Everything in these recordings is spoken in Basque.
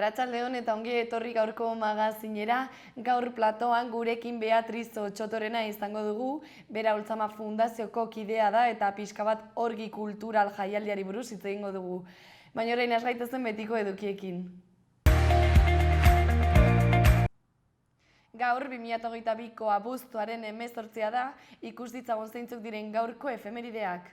Arratsaldeon eta ongi etorri gaurko magazinera. Gaur platoan gurekin Beatriz Otsotorena izango dugu. Bera Ultzama Fundazioko kidea da eta pixka bat orgi kultural jaialdiari buruz hitz egingo dugu. Baina orain has gaitezen betiko edukiekin. Gaur 2022ko abuztuaren 18 da, ikus ditzagun zeintzuk diren gaurko efemerideak.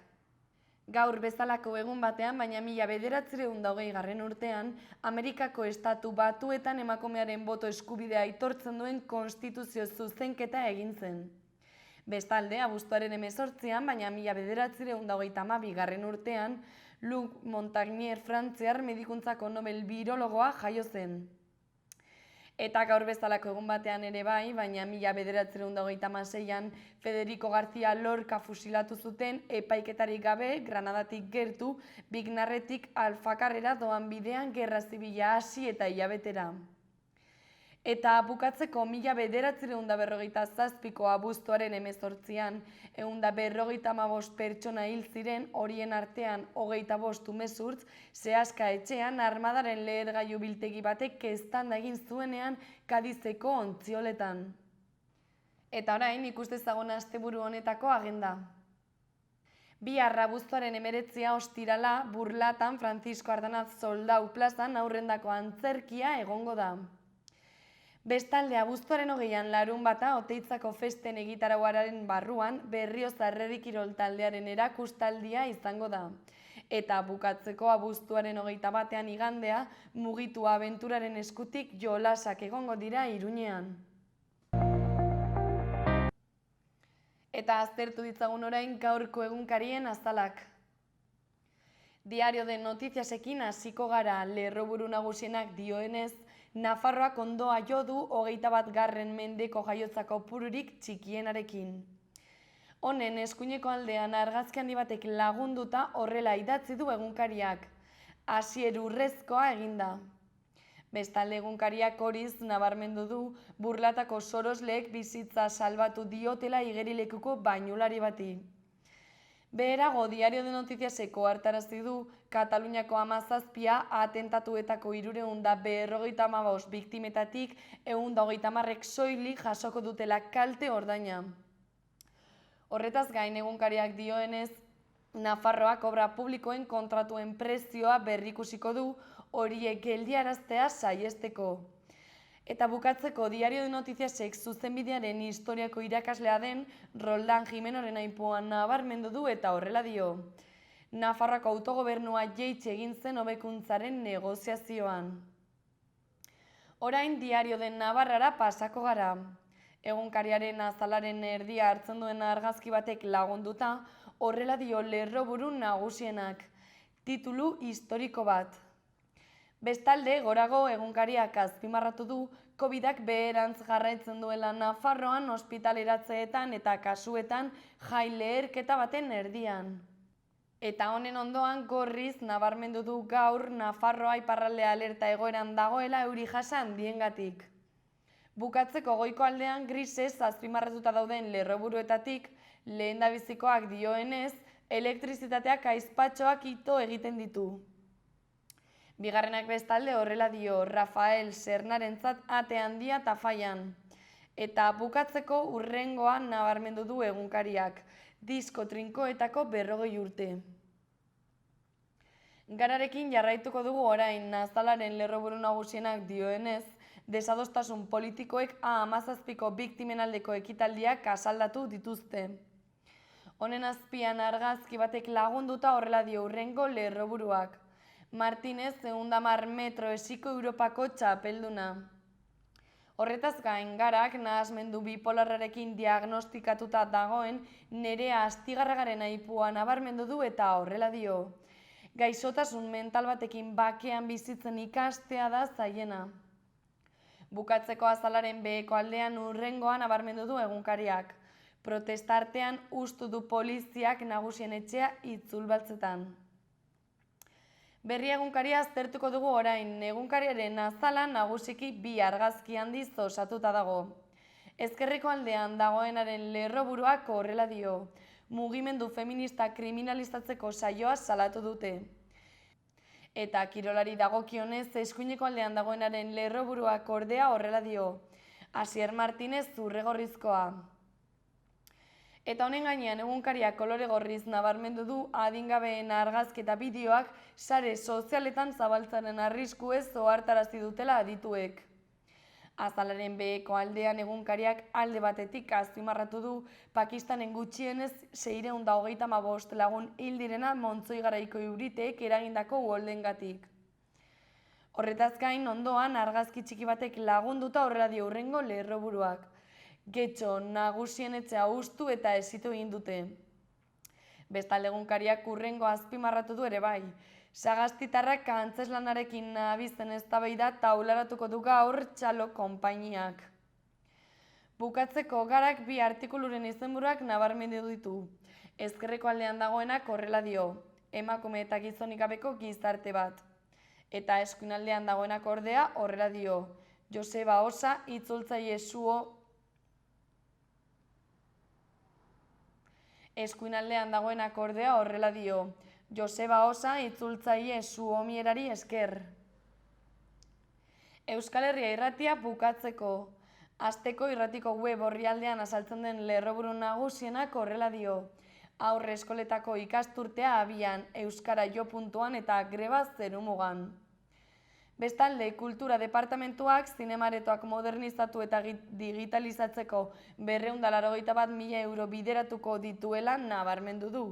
Gaur bezalako egun batean, baina 1920 urtean, Amerikako Estatu Batuetan emakumearen boto eskubidea aitortzen duen konstituzio zuzenketa egin zen. Bestalde, abuztuaren 18an, baina 1932 urtean, Luc Montagnier frantziar medikuntzako Nobel birologoa jaio zen. Eta gaur bezalako egun batean ere bai, baina 1936an Federico García Lorca fusilatu zuten epaiketarik gabe Granadatik gertu, Bignarretik Alfakarrera doan bidean gerra zibila hasi eta hilabetera. Eta bukatzeko 1957ko abuztuaren 18an, 155 pertsona hil ziren, horien artean 25 umezurtz, Seaska etxean armadaren lehergailu biltegi batek eztanda egin zuenean Kadizeko ontzioletan. Eta orain ikus dezagun asteburu honetako agenda. Bihar abuztuaren 19a ostirala Burlatan Francisco Ardanaz Soldau plazan aurrendako antzerkia egongo da. Bestalde, abuztuaren 20an larunbata Oteitzako festen egitarauaren barruan Berriozar Herri Kirol taldearen erakustaldia izango da. Eta bukatzeko abuztuaren 21an igandea Mugitu Abenturaren eskutik jolasak egongo dira Iruñean. Eta aztertu ditzagun orain gaurko egunkarien azalak. Diario de Noticiasekin hasiko gara. Lerroburu nagusienak dioenez, Nafarroak ondoa jo du 21. mendeko jaiotza kopururik txikienarekin. Honen eskuineko aldean argazki handi batek lagunduta horrela idatzi du egunkariak. Asier urrezkoa eginda. Bestalde egunkariak horiz nabarmendu du Burlatako sorosleek bizitza salbatu diotela igerilekuko bainulari bati. Beherago, Diario de Noticiaseko hartarazi du Kataluniako 17 atentatuetako 355 biktimetatik 130ek soilik jasoko dutela kalte ordaina. Horretaz gain egunkariak dioenez, Nafarroak obra publikoen kontratuen prezioa berrikusiko du horiek geldiaraztea saihesteko. Eta bukatzeko Diario de Noticiasek zuzenbidearen historiako irakaslea den Roldan Jimenoren aipuan nabarmendu du eta horrela dio. Nafarroako autogobernua jeitsi egin zen hobekuntzaren negoziazioan. Orain Diario de Navarrara pasako gara. Egunkariaren azalaren erdia hartzen duen argazki batek lagunduta, horrela dio lerroburu nagusienak. Titulu historiko bat. Bestalde, gorago egunkariak azpimarratu du Covidak beherantz jarraitzen duela Nafarroan ospitaleratzeetan eta kasuetan jai leherketa baten erdian. Eta honen ondoan gorriz nabarmendu du gaur Nafarroa iparralde alerta egoeran dagoela euri jasa handiengatik. Bukatzeko goiko aldean grisez azpimarratuta dauden lerroburuetatik lehendabizikoak dioenez elektrizitateak aizpatxoak ito egiten ditu. Bigarrenak bestalde horrela dio Rafael Sernarentzat ate handia tafaian. Eta bukatzeko hurrengoa nabarmendu du egunkariak, disko trinkoetako 40 urte. Gararekin jarraituko dugu orain, Nazalaren lerroburu nagusienak dioenez, desadostasun politikoek A17ko biktimen aldeko ekitaldiak asaldatu dituzte. Honen azpian argazki batek lagunduta horrela dio hurrengo lerroburuak. Martinez 110 metro esiko Europako txapelduna. Horretaz gain, Garak nahasmendu bipolarrarekin diagnostikatuta dagoen Nerea Astigarragaren aipua nabarmendu du eta horrela dio. Gaixotasun mental batekin bakean bizitzen ikastea da zaiena. Bukatzeko azalaren beheko aldean hurrengoa nabarmendu du egunkariak. Protestartean ustu du poliziak nagusien etxea itzulbaltzetan. Berri egunkaria aztertuko dugu orain, egunkariaren azalan nagusiki 2 argazki handiz osatuta dago. Ezkerreko aldean dagoenaren lerroburuak horrela dio, mugimendu feminista kriminalizatzeko saioa salatu dute. Eta kirolari dagokionez, eskuineko aldean dagoenaren lerroburuak ordea horrela dio. Asier Martinez zurregorrizkoa. Eta honen gainean egunkariak kolore gorriz nabarmendu du adingabeen argazki eta bideoak sare sozialetan zabaltzaren arrisku ez ohartarazi dutela adituek. Azalaren beheko aldean egunkariak alde batetik azpimarratu du Pakistanen gutxienez 625 lagun hil direna Montzoi garaiko euriteek eragindako uholdengatik. Horretaz gain ondoan argazki txiki batek lagunduta horrela dio hurrengo lerroburuak. Getxo nagusien etxea hustu eta hesitu egin dute. Bestalde egunkariak hurrengo azpimarratu du ere bai. Sagastitarrak antzeslanarekin abizen eztabaida taularatuko du gaur txalo konpainiak. Bukatzeko Garak bi artikuluren izenburuak nabarmendu ditu. Ezkerreko aldean dagoenak horrela dio, emakume eta gizonik gabeko gizarte bat. Eta eskuinaldean dagoenak ordea horrela dio, Joseba Osa itzultzaile suo. Eskuinaldean dagoenak ordea horrela dio, Joseba Osa itzultzaile suomierari esker. Euskal Herria irratia bukatzeko. Asteko irratiko web orrialdean azaltzen den lerroburu nagusienak horrela dio. Aurre eskoletako ikasturtea abian, euskara jo.an eta greba zerumugan. Bestalde, kultura departamentuak zinemaretoak modernizatu eta digitalizatzeko 281.000 euro bideratuko dituela nabarmendu du.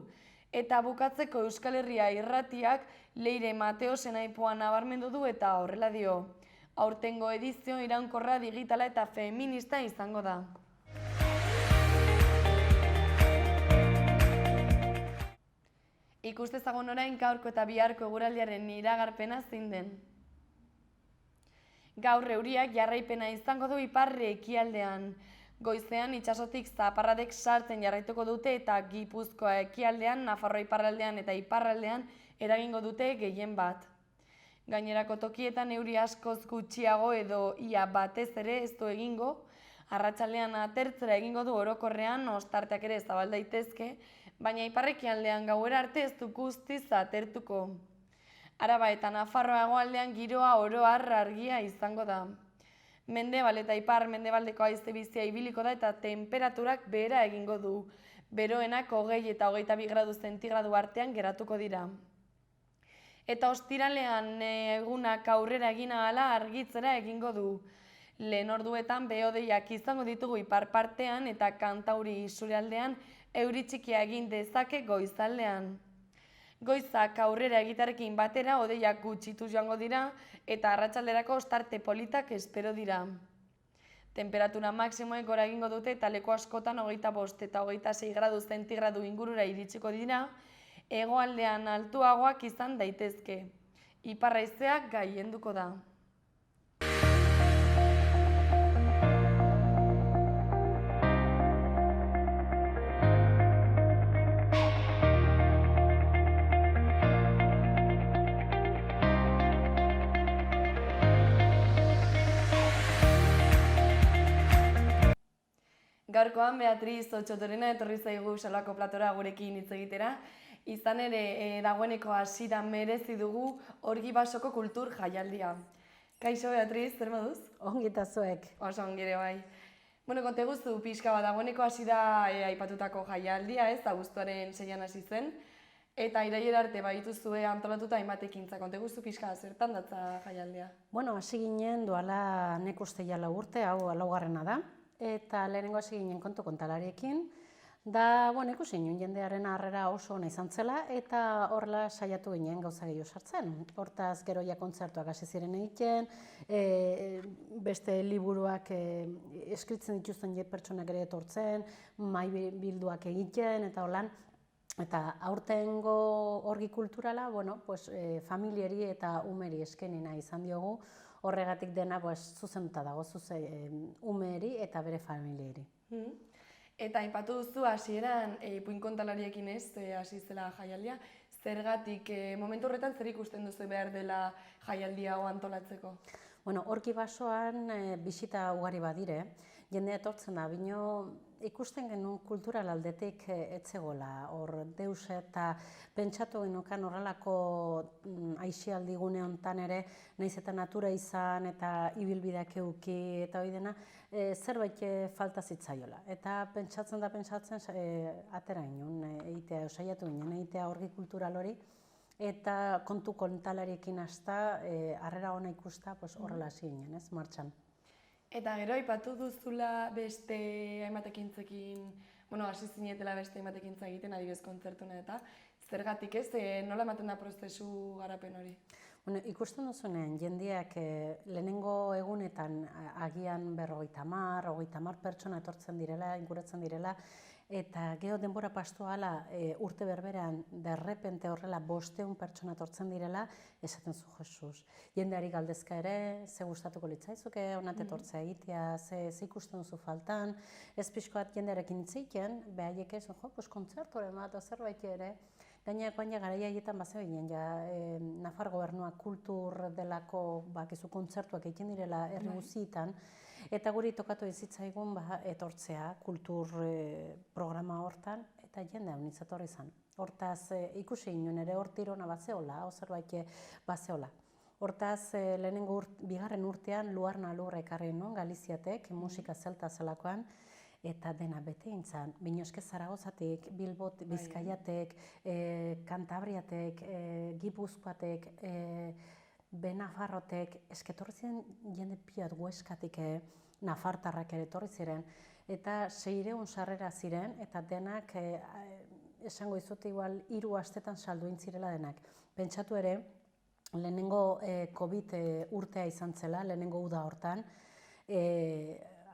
Eta bukatzeko Euskal Herria irratiak Leire Mateo Senaipoa nabarmendu du eta horrela dio. Aurtengo edizio iraunkorra digitala eta feminista izango da. Ikustezagun orain gaurko eta biharko eguraldiaren iragarpena zein den. Gaur euriak jarraipena izango du iparre ekialdean. Goizean itsasotik zaparradek sartzen jarraituko dute eta Gipuzkoa ekialdean, Nafarroa iparraldean eta iparraldean eragingo dute gehien bat. Gainerako tokietan euri askoz gutxiago edo ia batez ere ez du egingo, arratsaldean atertzera egingo du orokorrean, ostarteak ere zabal daitezke, baina iparrekialdean gauera arte ez du guztiz atertuko. Araba eta Nafarroa hegoaldean giroa oro har argia izango da. Mendebal eta ipar mendebaldeko haize bizia ibiliko da eta temperaturak behera egingo du. Beroenak 20 eta 22 gradu zentigradu artean geratuko dira. Eta ostiralean egunak aurrera egin ahala argitzera egingo du. Lehen orduetan behodeiak izango ditugu ipar partean eta Kantauri isurialdean euri txikia egin dezake goizaldean. Goizak aurrera egitarekin batera hodeiak gutxitu joango dira eta arratsalderako ostarte politak espero dira. Temperatura maximoek gora egingo dute eta leku askotan 25 eta 26 gradu zentigradu ingurura iritsiko dira, hegoaldean altuagoak izan daitezke. Ipar haizeak gailenduko da. Gaurkoan Beatriz Otxotorena etorri zaigu Salako platora gurekin hitz egitera. Izan ere, dagoeneko hasiera merezi dugu Orgibasoko kultur jaialdia. Kaixo Beatriz, zer moduz? Ongi eta zuek. Oso ongi ere bai. Bueno, konte guztu pixka bat dagoeneko hasi da aipatutako jaialdia, ez, abuztuaren 6an hasi zen. Eta irailera arte baituzue antolatuta hainbat ekintza. Konte guztu pixka zertan datza jaialdia? Bueno, hasi ginen duala nek uste ja 4 urte, hau laugarrena da. Eta lehenengo hasi ginen kontu kontalariekin. Da, bueno, ikusi ginen jendearen harrera oso ona izan zela eta horrela saiatu ginen gauza gehiago sartzen. Hortaz gero ja kontzertuak hasi ziren egiten, beste liburuak eskritzen dituzten pertsonak ere etortzen, mahai bilduak egiten eta holan. Eta aurtengo orgi kulturala, bueno, pues, familiari eta umeri eskenina izan diogu, horregatik dena zuzenduta dago umeri eta bere familiari. Eta aipatu duzu hasieran ipuin kontalariekin ez hasi zela jaialdia, zergatik momentu horretan zer ikusten duzu behar dela jaialdia hau antolatzeko? Bueno, Orgibasoan bisita ugari badire, jendea etortzen da, bino ikusten genuen kultural aldetik etzegola, hor deus eta pentsatu genukan horrelako aisialdi gune honetan ere, nahiz eta natura izan eta ibilbideak eduki eta hori dena, zerbait falta zitzaiola. Eta pentsatzen atera ginen, saiatu ginen, egitea orgi kultural hori, eta kontu kontalariekin hasta harrera ona ikusta horrela hasi ginen, ez, martxan. Eta gero, aipatu duzula beste hainbat ekintzekin, hasi zinetela beste hainbat ekintza egiten, adibidez kontzertuna eta, zergatik ez, nola ematen da prozesu garapen hori? Ikusten duzunean, jendeak lehenengo egunetan agian 50 pertsona etortzen direla, inguratzen direla, eta gero denbora pastu ahala urte berberean derrepente horrela 500 pertsona etortzen direla, esaten zu Jesus. Jendeari galdezka ere, ze gustatuko litzaizuke, honat etortzea egitea, ze ikusten duzu faltan, ez pixkoat jendearekin hitz egiten, behaiek ez, kontzertoren bat, zerbait ere, Gainera, garaia egiten bazebinen, Nafar gobernuak kultur delako bakizu kontzertuak egiten direla herri guztietan, eta guri tokatu ezitzaigun etortzea kultur programa hortan, eta jende hau nintzatorri izan. Hortaz, ikusi ginen ere hortirona bazeola, zerbait bazeola. Hortaz, lehenengo bigarren urtean Luarna lurra ekarri nuen, Galiziatek, musika zelta zelakoan, eta dena bete intzan, Binoske Zaragozatik, Bilbot, Bizkaiatek, Kantabriatek, Gipuzkoatek, Benafarrotek, esketorri ziren jende piat Hueskatik, Nafartarrak ere etorri ziren, eta 600 sarrera ziren, eta denak, esango izute igual, 3 astetan salduin zirela denak. Pentsatu ere, lehenengo COVID urtea izan zela, lehenengo uda hortan,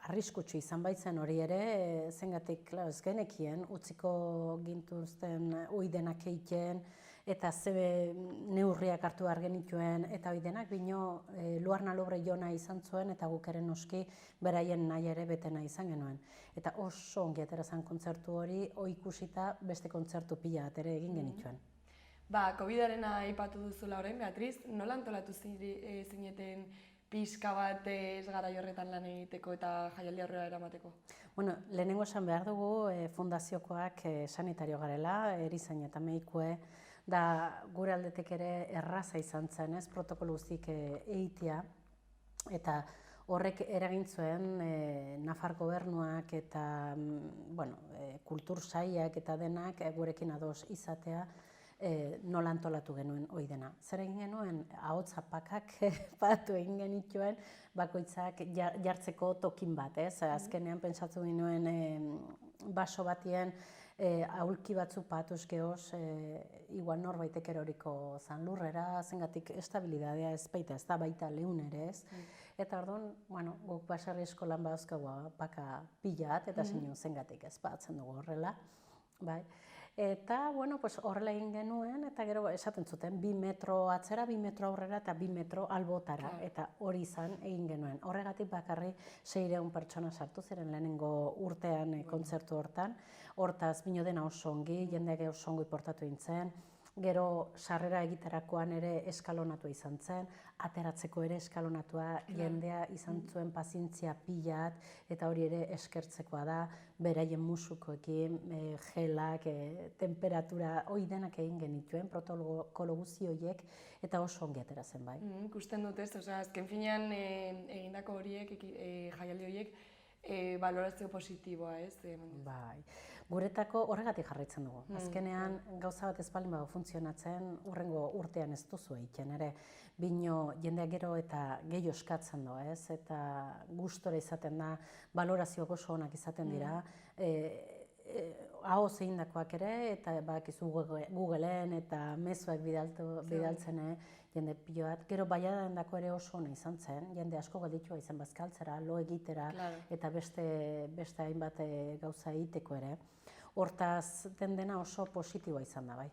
arriskutsu izan baitzen hori ere, zengatik, ez genekien, utziko gintuzten oidenak egiten, eta ze neurriak hartu behar genituen, eta oidenak bino Luarna Lobre jona izan zuen, eta guk ere noski beraien nahi ere betena izan genuen. Eta oso ongi atera zen kontzertu hori, ikusita beste kontzertu pila bat ere egin genituen. COVID-arena aipatu duzula orain, Beatriz, nola antolatu zineten pixka bat ez gara horretan lan egiteko eta jaialdi aurrera eramateko? Lehenengo esan behar dugu fundaziokoak sanitario garela, erizain eta medikue, da gure aldetik ere erraza izan zen, ez, protokolo guztik egitea, eta horrek eragin zuen Nafar gobernuak eta kultur sailak eta denak gurekin ados izatea, nola antolatu genuen hori dena. Zer egin genuen, ahotsa pakak batu egin genituen, bakoitzak jartzeko tokin bat, ez? Azkenean pentsatu genuen baso batien aulki batzu patuz gehoz, igual norbaitek eroriko zan lurrera, zengatik estabilidadea ez baita, ez da baita lehun ere, ez? Eta orduan, guk baserri eskolan badazkagoa paka pilat, eta zengatik ez batzen dugu horrela, bai. Eta, horrela egin genuen, eta gero esaten zuten, 2 metro atzera, 2 metro aurrera eta 2 metro albotara, eta hori izan egin genuen. Horregatik bakarri 600 pertsona sartu ziren lehenengo urtean kontzertu hortan, hortaz bino dena oso ongi, jendeak oso ongi portatu dintzen, gero sarrera egiterakoan ere eskalonatu izan zen, ateratzeko ere eskalonatua jendea izan zuen pazientzia pilat, eta hori ere eskertzekoa da, beraien musukoekin, gelak, temperatura, hori denak egin genituen, protokolo guzti horiek, eta oso ongi atera zen bai. Ikusten dut ez, azken finean egindako horiek, jaialdi horiek, balorazio positiboa ez? Bai, guretako horregatik jarraitzen dugu. Azkenean gauza bat ez baldin badago funtzionatzen, hurrengo urtean ez duzu egiten ere, bino jendeak gero eta gehiago eskatzen du, ez? Eta gustora izaten da, balorazioak oso onak izaten dira, ahoz egindakoak ere, eta bakizu Googleen eta mezuak bidaltzen jende pilo bat. Gero baiadaren dako ere oso ona izan zen, jende asko gelditua izan bazkaltzera, lo egitera, eta beste hainbat gauza egiteko ere. Hortaz, dena oso positiboa izan da, bai.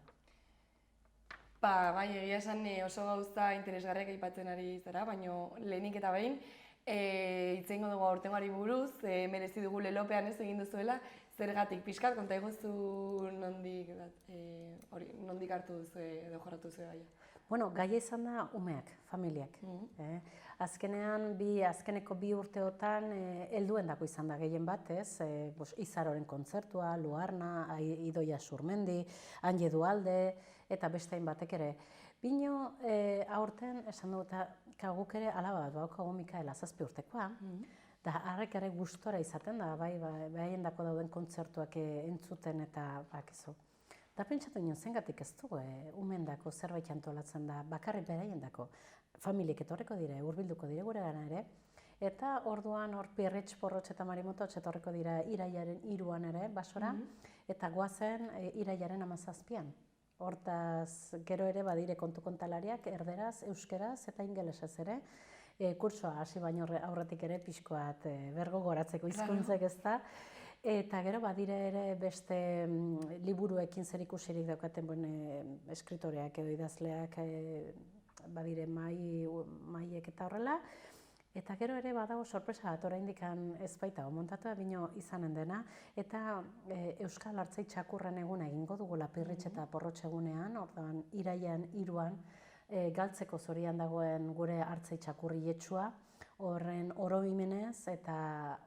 Bai, egia esan oso gauza interesgarriak aipatzen ari zara, baina lehenik eta behin, hitz egingo dugu aurtengoari buruz, merezi dugu lelopean ez egin duzuela, zergatik pixkat, konta egozu nondik hartu duzu edo jorratu duzu gaia? Bueno, gaia izan da umeak, familiak. Azkenean, azkeneko 2 urteotan helduendako izan da gehien bat, ez? Izaroren kontzertua, Luarna, Idoia Surmendi, Anje Dualde, eta beste hainbatek ere. Bino, aurten, esan dugu, eta guk ere alaba bat baukagu Mikaela 7 urtekoa, da harrek ere gustora izaten da, haiendako dauden kontzertuak entzuten eta bakizu. Da pentsatu nion, zengatik ez dugu, umeendako zerbait antolatzen da, bakarrik beraiendako. Familiek etorriko dire, hurbilduko dire gure gana ere, eta orduan hor Pirritx, Porrotx eta Marimototx etorriko dira iraiaren 3an ere, basora, eta goazen iraiaren 17an. Hortaz, gero ere badire kontu kontalariak, erderaz, euskeraz eta ingelesez ere, kursoa hasi baino aurretik ere pixkoat bergo goratzeko hizkuntzek ez da. Eta gero badire ere beste liburuekin zerikusirik daukaten eskritoreak edo idazleak badire maiek eta horrela. Eta gero ere badago sorpresa bat oraindik ez baitago montatua bino izanen dena. Eta Euskal Artzai Txakurren eguna egingo dugula Pirritx eta Porrotx egunean, orduan irailean 3an galtzeko zorian dagoen gure Artzai Txakurri etxua, horren orobimenez eta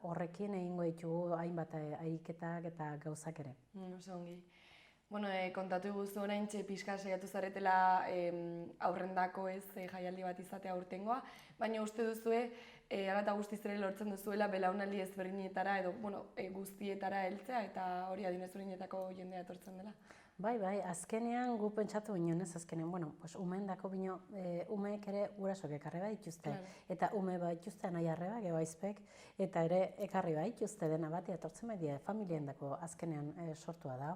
horrekin egingo ditugu hainbat ariketak eta gauzak ere. Oso ongi. Bueno, kontatu guzu oraintxe pixka saiatu zaretela aurrendako ez jaialdi bat izatea aurtengoa, baina uste duzue, hala eta guztiz ere lortzen duzuela belaunaldi ezberdinetara edo guztietara heltzea eta hori adin ezberdinetako jendea etortzen dela. Bai, azkenean gu pentsatu ginen ez, azkenean, umeendako bino, umeek ere gurasok ekarri baituzte. Eta ume baituzte nahi arrebak, ebaizpek, eta ere ekarri baituzte dena bat, etortzen baita familiendako azkenean sortua da.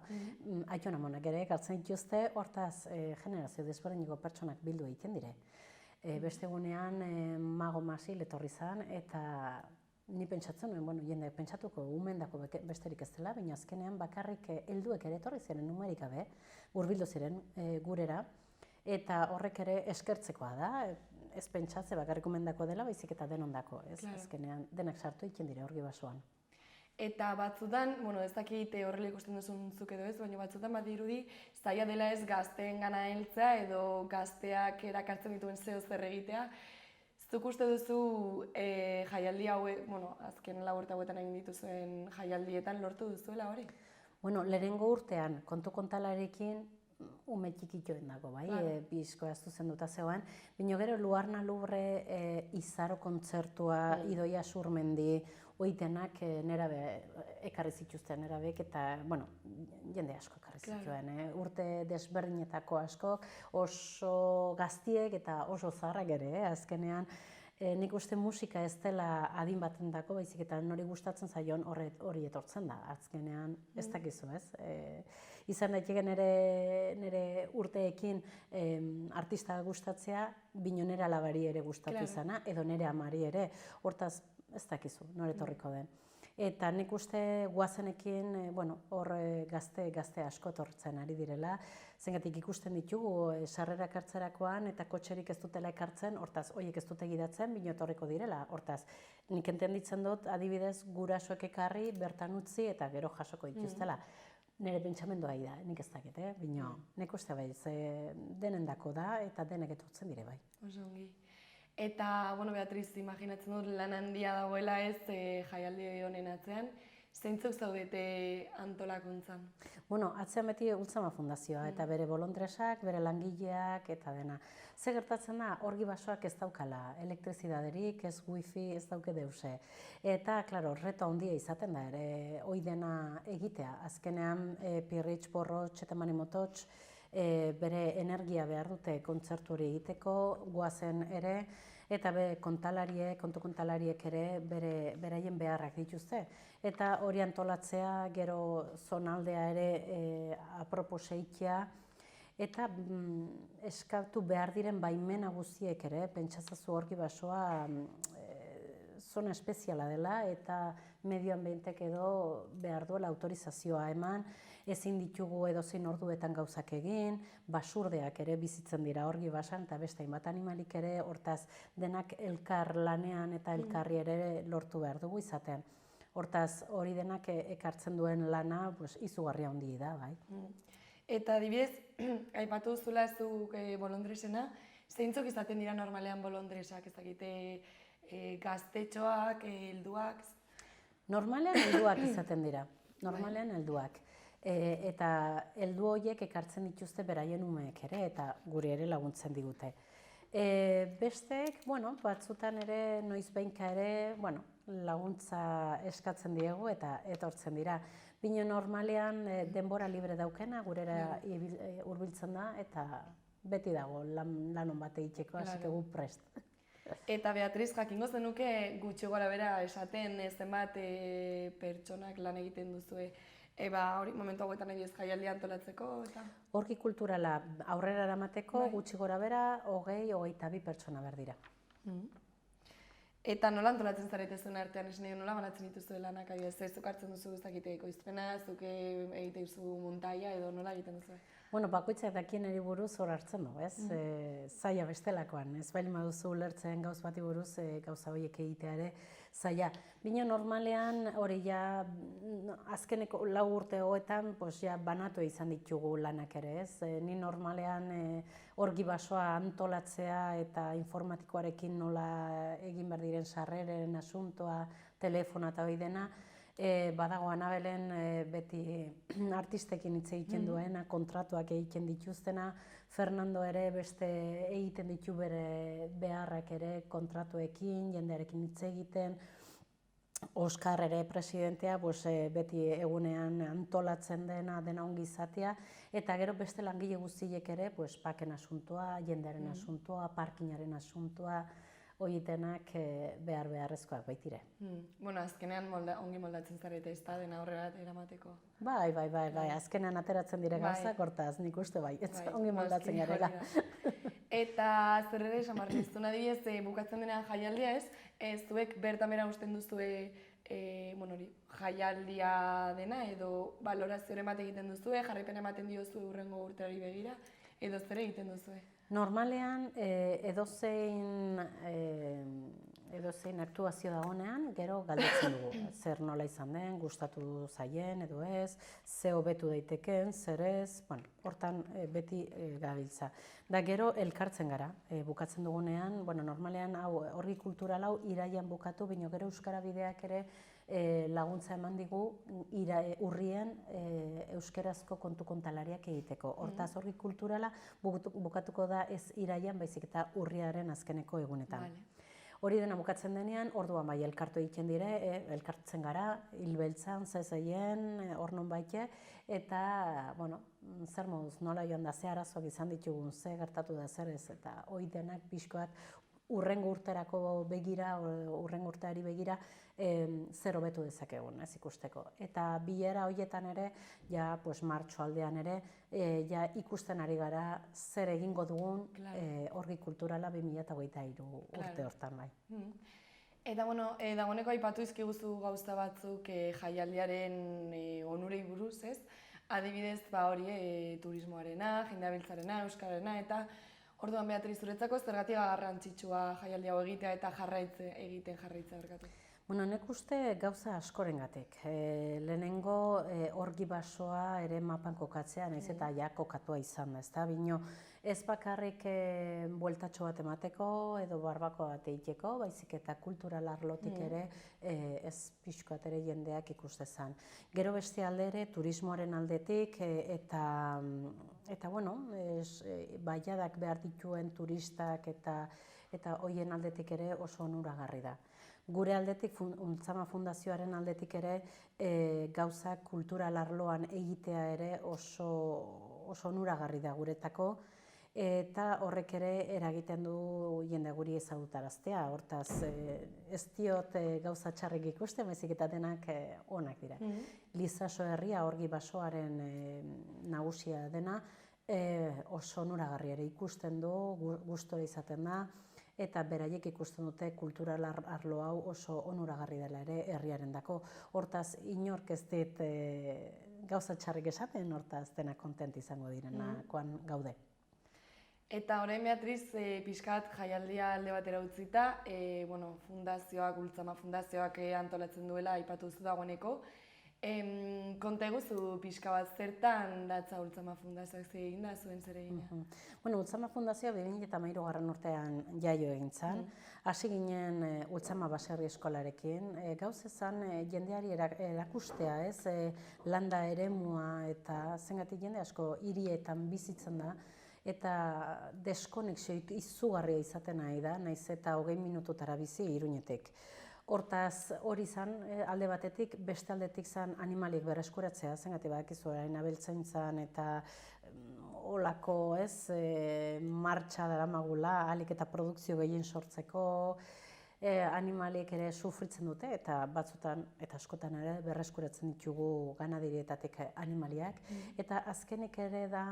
Aiton amonak ere ekartzen dituzte, hortaz generazio desberdineko pertsonak bildu egiten dire. Beste egunean Mago Masil etorri zen, eta ni pentsatzen nuen, jendeak pentsatuko umeendako besterik ez dela, baina azkenean bakarrik helduek ere etorri ziren numerik gabe, hurbildu ziren gurera, eta horrek ere eskertzekoa da, ez pentsatze bakarrik umeendako dela, baizik eta denondako, ez? Azkenean denak sartu egiten dire horgi basoan. Eta batzutan, ez dakit horrela ikusten duzun zuk edo ez, baina batzutan bat dirudi, zaila dela ez gazteen gana heltzea edo gazteak erakartzen dituen zeo zer egitea. Zuk uste duzu jaialdi hauek, azken 4 urte hauetan egin dituzuen jaialdietan lortu duzuela hori? Lehenengo urtean, kontu kontalarekin, ume txikitxoen dago, bai, bizkoa zuzenduta zegoen. Bino gero Luarna Lubre, Izaro kontzertua, Idoia Surmendi, oitenak nerabe ekarri zituzten nerabek eta, jende asko ekarri zituen. Urte desberdinetako askok, oso gaztiek eta oso zaharrak ere, azkenean. Nik uste musika ez dela adin batendako, baizik eta nori gustatzen zaion hori etortzen da, azkenean ez dakizu, ez? Izan daiteke nire urteekin artista gustatzea, bino nire alabari ere gustatu izana, edo nire amari ere, hortaz ez dakizu, nore etorriko den. Eta nik uste guazenekin, hor gazte asko etortzen ari direla, zengatik ikusten ditugu sarrerak hartzerakoan eta kotxerik ez dutela ekartzen, hortaz, horiek ez dute gidatzen, bino etorriko direla. Hortaz, nik entenditzen dut, adibidez, gurasoek ekarri, bertan utzi eta gero jasoko dituztela. Nire pentsamendua da, nik ez dakit, bino, nik uste bai, denendako da eta denek etortzen dire bai. Oso ongi. Eta, Beatriz, imaginatzen dut lan handia dagoela ez jaialdi honen atzean. Zeintzuk zaudete antolakuntzan? Atzean beti Ultzama Fundazioa eta bere bolondresak, bere langileak eta dena. Ze gertatzen da, horgi basoak ez daukala, elektrizidaderik, ez wifi, ez dauke deuse. Eta, klaro, reto handia izaten da ere, hoi dena egitea. Azkenean, Pirritx, Porrotx eta Marimototx bere energia behar dute kontzertu hori egiteko, guazen ere, eta kontu kontalariek ere beraien beharrak dituzte. Eta hori antolatzea, gero zonaldea ere aproposeikia, eta eskatu behar diren baimena guztiek ere, pentsatzazu horgi basoa zona espeziala dela eta medioambientek edo behar duela autorizazioa eman, ezin ditugu edozein orduetan gauzak egin, basurdeak ere bizitzen dira horgi basan eta beste hainbat animalik ere, hortaz denak elkar lanean eta elkarri ere lortu behar dugu izaten. Hortaz hori denak ekartzen duen lana izugarria handi da, bai. Eta adibidez, aipatu duzula zuk bolondresena, zeintzuk izaten dira normalean bolondresak, ez dakite gaztetxoak, helduak? Normalean helduak izaten dira, normalean helduak. Eta heldu horiek ekartzen dituzte beraien umeek ere, eta guri ere laguntzen digute. Besteek, batzutan ere, noizbehinka ere, laguntza eskatzen diegu eta etortzen dira. Bino normalean denbora libre daukena, gurera hurbiltzen da, eta beti dago lan on bat egiteko, hasi gu prest. Eta Beatriz, jakingo zenuke gutxi gora bera esaten zenbat pertsonak lan egiten duzue, hori momentu hauetan adibidez jaialdia antolatzeko, eta? Orgi kulturala aurrera eramateko gutxi gora bera 20-22 pertsona behar dira. Eta nola antolatzen zarete zuen artean, esan nola banatzen dituzue lanak, adibidez, zuk hartzen duzu ez dakite ekoizpena, zuk egite duzu muntaia edo nola egiten duzu? Bakoitzak dakien eri buruz hor hartzen du, ez? Zaila bestelakoan, ez baldin baduzu ulertzen gauz bati buruz gauza horiek egitea ere zaila. Bino normalean hori ja azkeneko 4 urte hauetan banatu izan ditugu lanak ere, ez? Ni normalean orgi basoa antolatzea eta informatikoarekin nola egin behar diren sarreren asuntoa, telefona eta hori dena, badago Anabelen beti artistekin hitz egiten duena, kontratuak egiten dituztena, Fernando ere beste egiten ditu bere beharrak ere kontratuekin, jendearekin hitz egiten, Oskar ere presidentea beti egunean antolatzen dena ongi izatea, eta gero beste langile guztiek ere paken asuntoa, jendearen asuntoa, parkinaren asuntoa, horietenak beharrezkoak baitire. Azkenean ongi moldatzen zarete ez da dena aurrera eramateko. Bai, azkenean ateratzen dire gauzak, hortaz nik uste ongi moldatzen garela. Eta zer ere esan behar dizun adibidez, bukatzen denean jaialdia ez, zuek bertan bera usten duzue jaialdia dena edo balorazio ematen egiten duzue, jarraipen ematen diozue hurrengo urteari begira, edo zer egiten duzue? Normalean edozein aktuazio dagoenean, gero galdetzen dugu. Zer nola izan den, gustatu zaien edo ez, ze hobetu daitekeen, zer ez, hortan beti gabiltza. Da gero elkartzen gara, bukatzen dugunean, normalean orgi kultural hau iraian bukatu, baina gero Euskara Bideak ere laguntza eman digu urrien euskerazko kontu kontalariak egiteko. Hortaz orgi kulturala bukatuko da ez iraian, baizik eta urriaren azkeneko egunetan. Hori dena bukatzen denean, orduan bai elkartu egiten dire, elkartzen gara, hilbeltzan, zezaien, hor non baite, eta, zer moduz, nola joan da, ze arazoak izan ditugun, ze gertatu da zer ez, eta hori denak pixkoak urrengo urterako begira, urrengo urteari begira, zer hobetu dezakegun, ez ikusteko. Eta bilera horietan ere, martxo aldean ere, ikusten ari gara zer egingo dugun orgi kulturala 2023 urte hortan bai. Eta dagoeneko aipatu izkiguzu gauza batzuk jaialdiaren onurei buruz, ez? Adibidez, turismoarena, jendeabiltzarena, euskararena, eta orduan Beatriz, zuretzako zergatik garrantzitsua jaialdi hau egitea eta egiten jarraitzea berkatu? Nek uste gauza askorengatik. Lehenengo orgi basoa ere mapan kokatzea, nahiz eta ja kokatua izan da, ezta? Bino ez bakarrik bueltatxo bat emateko edo barbako bat egiteko, baizik eta kultural arlotik ere ez pixkoat ere jendeak ikustezan. Gero beste alde ere turismoaren aldetik eta baiadak behar dituen turistak eta hoien aldetik ere oso onuragarri da. Gure aldetik, Untzama Fundazioaren aldetik ere, gauza kultural arloan egitea ere oso onuragarri da guretako, eta horrek ere eragiten du jende guri ezagutaraztea. Hortaz, ez diot gauza txarrik ikusten, baizik eta denak onak dira. Lizaso herria orgi basoaren nagusia dena, oso onuragarri ere ikusten du, gustora izaten da, eta beraiek ikusten dute kultural arlo hau oso onuragarri dela ere herriarendako. Hortaz, inork ez dit gauza txarrik esaten, hortaz dena kontent izango direnakoan gaude. Eta orain Beatriz, pixkat jaialdia alde batera utzita, fundazioak, Untzama Fundazioak antolatzen duela aipatu zu dagoeneko, Konta eguzu pixka bat zertan datza Ultzama Fundazioak zer egin da, zuen zer egina? Bueno, Ultzama Fundazioa 2013 urtean jaio egin zen. Hasi ginen Ultzama baserri eskolarekin. Gauz ezan jendeari erakustea, ez? Landa eremua eta zengatik jende asko hirietan bizitzen da. Eta deskonexio izugarria izaten ari da, naiz eta 20 minututara bizi Iruñetik. Hortaz, hori izan alde batetik, beste aldetik zan animalik berreskuratzea, zengatik badakizu orain abeltzaintzan eta olako martxa daramagula, ahalik eta produkzio gehien sortzeko, animalik ere sufritzen dute eta batzutan eta askotan ere berreskuratzen ditugu ganaderietatik animaliak. Eta azkenik ere da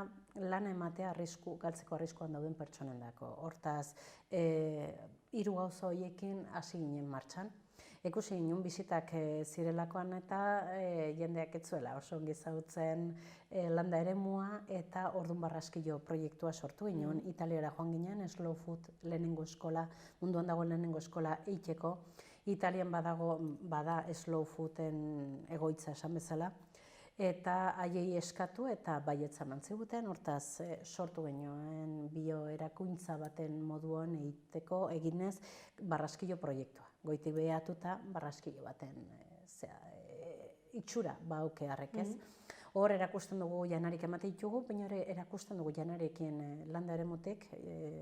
lana ematea galtzeko arriskuan dauden pertsonendako. Hortaz, 3 gauza horiekin hasi ginen martxan. Ikusi ginen bizitak zirelakoan eta jendeak ez zuela oso ongi ezagutzen landa eremua eta Ordun Barraskilo proiektua sortu ginen. Italiara joan ginen, Slow Food lehenengo eskola, munduan dagoen lehenengo eskola eiteko. Italian bada Slow Fooden egoitza esan bezala. Eta haiei eskatu eta baietza eman ziguten, hortaz sortu genuen bioerakuntza baten moduan egiteko eginez Barraskilo proiektua. Goitik behatuta Barraskilo baten itxura bauke harrek ez. Hor erakusten dugu janarik emate ditugu, baina erakusten dugu janarekin landa eremutik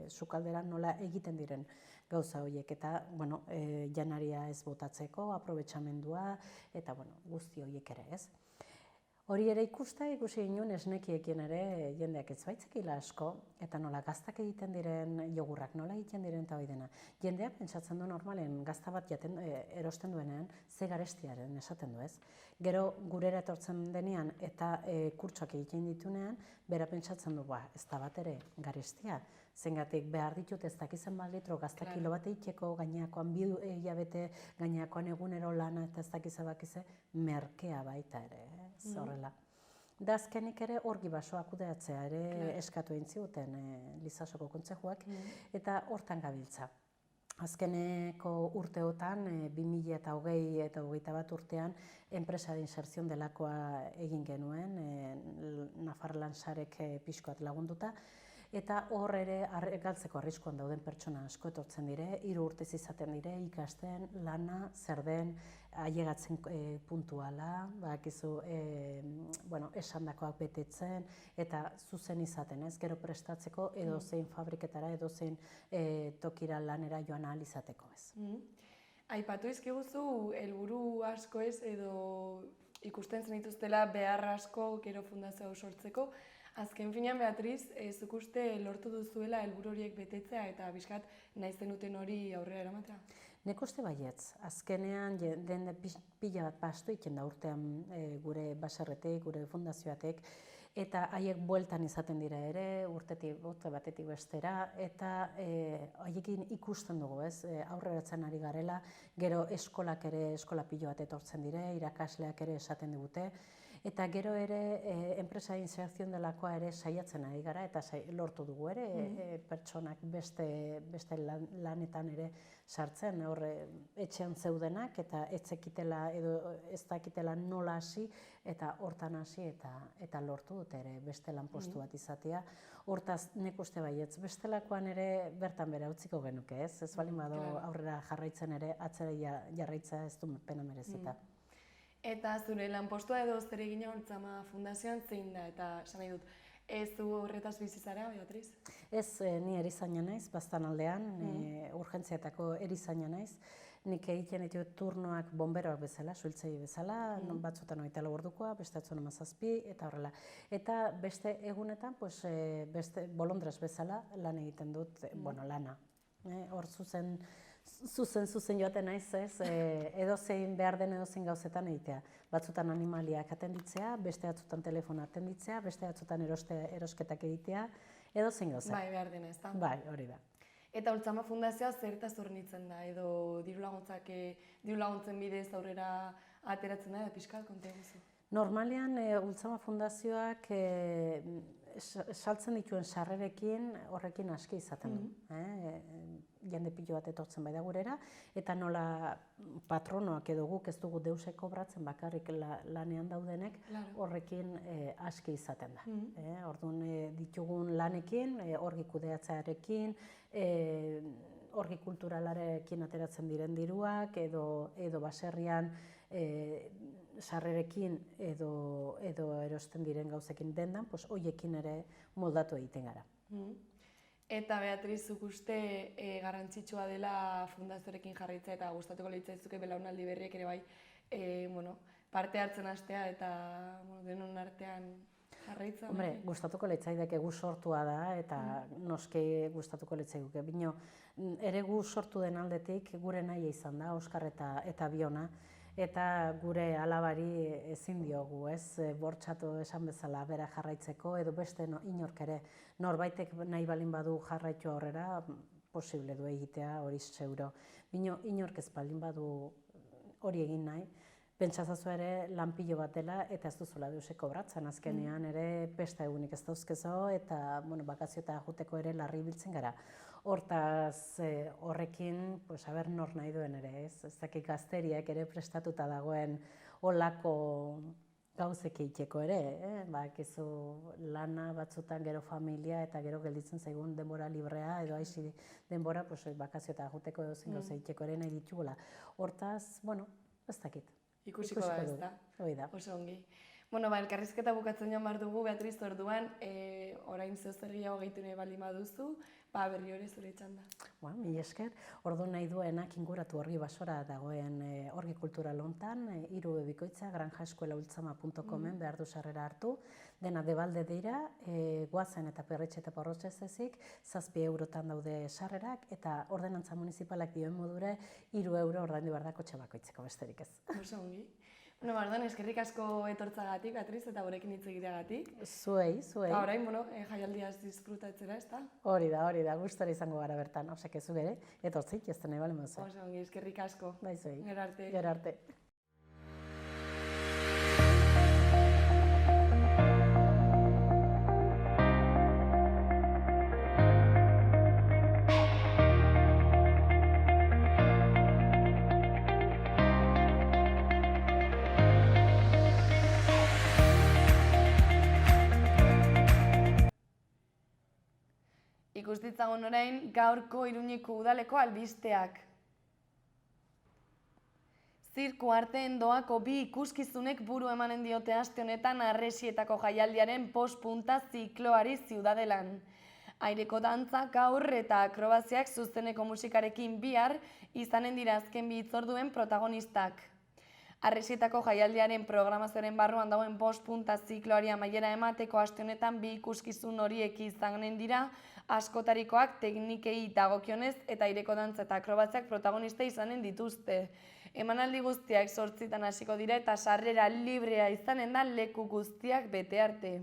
sukalderan nola egiten diren gauza horiek eta janaria ez botatzeko, aprobetxamendua eta guzti horiek ere ez. Hori ere ikusi ginen esnekiekin ere jendeak ez baitzekila asko, eta nola gaztak egiten diren jogurrak, nola egiten diren eta hori dena. Jendeak pentsatzen du normalen gazta bat erosten duenean, ze garestiaren esaten du ez. Gero gurera etortzen denean eta kurtsoak egiten ditunean, bera pentsatzen du, ez da bat ere garestia. Zengatik behar ditut ez dakizen litro gazta kilo bat egiteko, gainakoan 2 hilabete, gainakoan egunero lana eta ez dakize merkea baita ere. Horrela. Da azkenik ere orgi basoak kudeatzea ere eskatu egin ziguten Lizasoko kontzejuak eta hortan gabiltza. Azkeneko urteotan, 2020 eta 2021 urtean, enpresa de inserción delakoa egin genuen, Nafarlan sarek pixkoat lagunduta, eta hor ere galtzeko arriskuan dauden pertsona asko etortzen dire, 3 urtez izaten dire, ikasten, lana, zer den, ailegatzen puntuala, badakizu esandakoak betetzen, eta zuzen izaten ez, gero prestatzeko edozein fabriketara, edozein tokira lanera joan ahal izateko ez. Aipatu izkiguzu, helburu asko ez, edo ikusten zenituztela behar asko gero fundazio hau sortzeko, azken finean, Beatriz, zuk uste lortu duzuela helburu horiek betetzea eta bizkat nahi zenuten hori aurrera eramatea? Nik uste baietz. Azkenean, den pila bat pastu egiten da urtean gure baserretik, gure fundazioatek, eta haiek bueltan izaten dira ere, urte batetik bestera, eta haiekin ikusten dugu, ez, aurreratzen ari garela, gero eskolak ere, eskola pilo bat etortzen dire, irakasleak ere esaten digute, eta gero ere enpresa de inserción delakoa ere saiatzen ari gara eta lortu dugu ere pertsonak beste lanetan ere sartzen, etxean zeudenak eta etzekitela edo ez dakitela nola hasi eta hortan hasi eta lortu dute ere beste lanpostu bat izatea. Hortaz, nik uste baietz, bestelakoan ere bertan bera utziko genuke, ez? Ez balin bado aurrera jarraitzen ere atzera jarraitza ez du pena merezita. Eta zure lanpostua edo zer egina Ultzama Fundazioan zein da, eta esan nahi dut, ez du horretaz bizi zara, Beatriz? Ez, ni erizaina naiz, Baztanaldean, urgentziatako erizaina naiz. Nik egiten ditut turnoak bomberoak bezala, suhiltzaile bezala, batzutan 24 ordukoa, beste batzutan 17 eta horrela. Eta beste egunetan, beste bolondres bezala lan egiten dut, lana. Hor zuzen joaten naiz ez, edozein behar den edozein gauzetan egitea. Batzutan animaliak atenditzea, beste batzutan telefona atenditzea, beste batzutan erosketak egitea, edozein gauza. Bai, behar dena, ez da? Bai, hori da. Eta Ultzama Fundazioa zertaz hornitzen da, edo diru laguntzen bidez aurrera ateratzen da, edo pixkat konta eguzu? Normalean, Ultzama Fundazioak saltzen dituen sarrerekin horrekin aski izaten du. Jende pilo bat etortzen bai da gurera, eta nola patronoak edo guk ez dugu deusek kobratzen bakarrik lanean daudenek, horrekin aski izaten da. Orduan ditugun lanekin, orgi kudeatzearekin, orgi kulturalarekin ateratzen diren diruak, edo baserrian sarrerekin edo erosten diren gauzekin dendan, hoiekin ere moldatu egiten gara. Eta Beatriz, zuk uste garrantzitsua dela fundazioarekin jarraitzea eta gustatuko litzaizuke belaunaldi berriek ere bai parte hartzen hastea eta denon artean jarraitza? Hombre, gustatuko litzaidake gu sortua da eta noski gustatuko litzaiguke. Bino, ere gu sortu den aldetik gure nahia izan da, Oskar eta Biona, eta gure alabari ezin diogu, bortxatu esan bezala bera jarraitzeko, edo beste inork ere norbaitek nahi balin badu jarraitu aurrera, posible du egitea hori zeuro. Bino, inork ez balin badu hori egin nahi, pentsazazu ere lanpilo bat dela eta ez duzula deusek kobratzen, azkenean ere pesta egunik ez dauzkezo eta bakazio eta juteko ere larri biltzen gara. Hortaz horrekin, aber nor nahi duen ere, ez dakik gazteriak ere prestatuta dagoen olako gauzek egiteko ere, bakizu lana batzutan gero familia eta gero gelditzen zaigun denbora librea edo aisi denbora bakazio eta juteko edo zen gauza egiteko ere nahi ditugula. Hortaz, ez dakit. Ikusiko da, ez da? Hoi da. Oso ongi. Elkarrizketa bukatzen joan behar dugu, Beatriz, orduan, orain zer gehiago gehitu nahi baldin baduzu, berri hori zure txanda. Mila esker, orduan nahi duenak inguratu Orgi Basora dagoen Orgi Kultural hontan, 3 bikoitza, granjaeskuelaultzama.comen behar du sarrera hartu, dena debalde dira, guazen eta perretxe eta porrotxe ez ezik, 7 eurotan daude sarrerak, eta ordenantza municipalak dioen modure, 3 euro ordaindu behar da kotxe bakoitzeko besterik ez. Oso ongi. Orduan, eskerrik asko etortzagatik, Beatriz, eta gurekin hitz egiteagatik. Zuei. Eta orain, jaialdiaz disfrutatzera, ez da? Hori da, gustora izango gara bertan, osek ez ere, etortzik, ez da nahi balen mazu. Oso ongi, eskerrik asko. Bai zuei. Gero arte. Gero arte. Ikustitzagun orain gaurko Iruñeko udaleko albisteak. Zirku arteen doako 2 ikuskizunek buru emanen diote aste honetan Harresietako jaialdiaren post-punta zikloari Ziudadelan. Aireko dantza, gaur eta akrobaziak zuzeneko musikarekin bihar izanen dira azken 2 hitzorduen protagonistak. Harresietako jaialdiaren programazioaren barruan dagoen post-punta zikloari amaiera emateko aste honetan 2 ikuskizun horiek izanen dira, askotarikoak teknikei dagokionez eta aireko dantza eta akrobaziak protagonista izanen dituzte. Emanaldi guztiak 8:00 hasiko dira eta sarrera librea izanen da leku guztiak bete arte.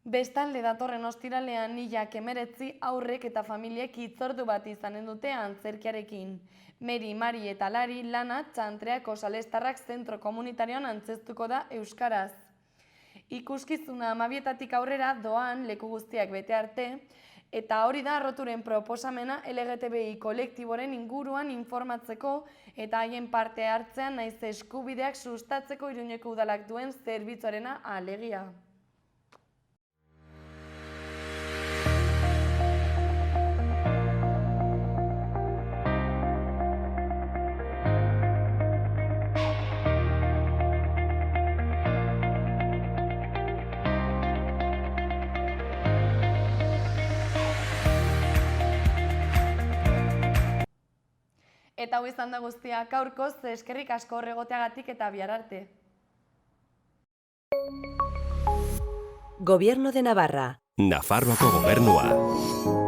Bestalde datorren ostiralean 19 aurrek eta familiek hitzordu bat izanen dute antzerkiarekin. Meri, Mari eta Lari lana Txantreako Salestarrak zentro komunitarioan antzeztuko da euskaraz. Ikuskizuna 12:00 aurrera doan leku guztiak bete arte, eta hori da Arroturen proposamena LGTBI kolektiboren inguruan informatzeko eta haien parte hartzean naiz eskubideak sustatzeko Iruñeko udalak duen zerbitzuarena alegia. Eta hau izan da guztia gaurkoz, eskerrik asko horregoteagatik eta bihar arte. Gobierno de Navarra. Nafarroako gobernua.